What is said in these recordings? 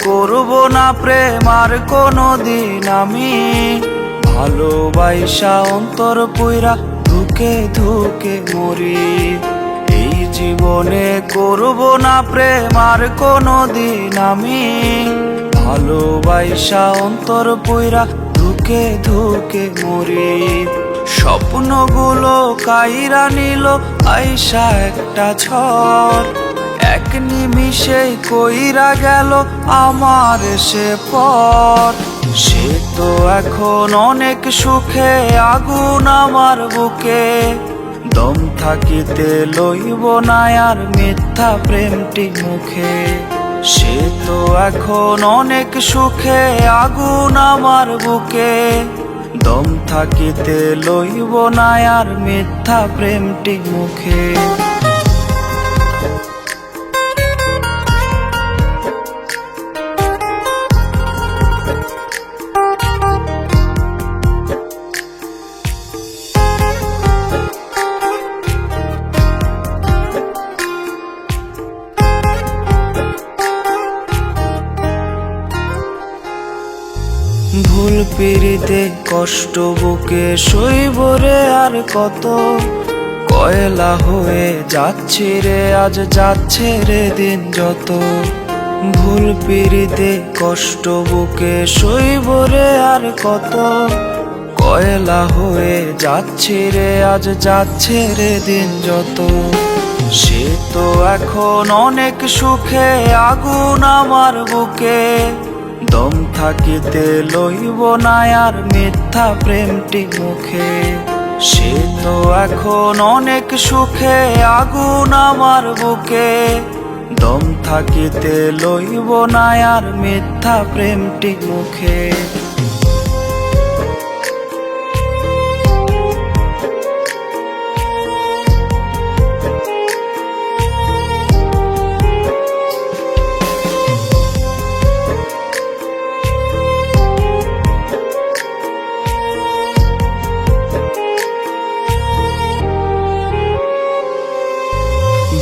করব না প্রেম আর কোনোদিন আমি। ভালোবাসা অন্তর পুইরা ধুকে ধুকে মরি। এই জীবনে করব না প্রেম আর কোনোদিন আমি। ভালোবাসা অন্তর পুইরা ধুকে ধুকে মরি। স্বপ্নগুলো কাইরা নিল আইসা একটা ঝড়। এক নিমিষেই কইরা গেল আমার সে পর। সে তো এখন অনেক সুখে আগুন আমার বুকে। দম থাকিতে লইব না আর মিথ্যা প্রেমটি মুখে। সে তো এখন অনেক সুখে আগুন আমার বুকে। দম থাকিতে লইব না আর মিথ্যা প্রেমটি মুখে। ভুল পিড়িতে কষ্ট বুকে সইব রে আর কত। কয়লা হয়ে যাচ্ছি রে আজ যাচ্ছে রে দিন যত। ভুল পিড়িতে কষ্ট বুকে সইব রে আর কত। কয়লা হয়ে যাচ্ছি রে আজ যাচ্ছে রে দিন যত। সে তো এখন অনেক সুখে আগুন আমার বুকে। দম থাকিতে লইব না আর মিথ্যা প্রেমটি মুখে। সে তো এখন অনেক সুখে আগুন আমার বুকে। দম থাকিতে লইব না আর মিথ্যা প্রেমটি মুখে।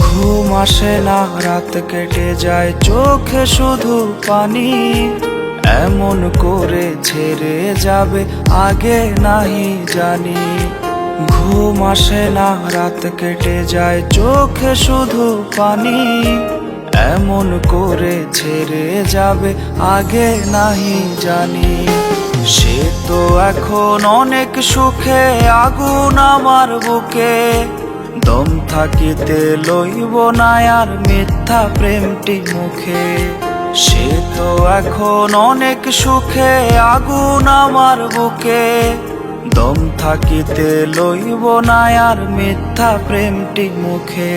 ঘুম আসে না রাত কেটে যায় চোখে শুধু পানি। এমন করে ছেড়ে যাবে আগে নাহি জানি। ঘুম আসে না রাত কেটে যায় চোখে শুধু পানি। এমন করে ছেড়ে যাবে আগে নাহি জানি। সে তো এখন অনেক সুখে আগুন আমার বুকে। দম থাকিতে লইব না আর মিথ্যা প্রেমটি মুখে। সে তো এখন অনেক সুখে আগুন আমার বুকে। দম থাকিতে লইব না আর মিথ্যা প্রেমটি মুখে।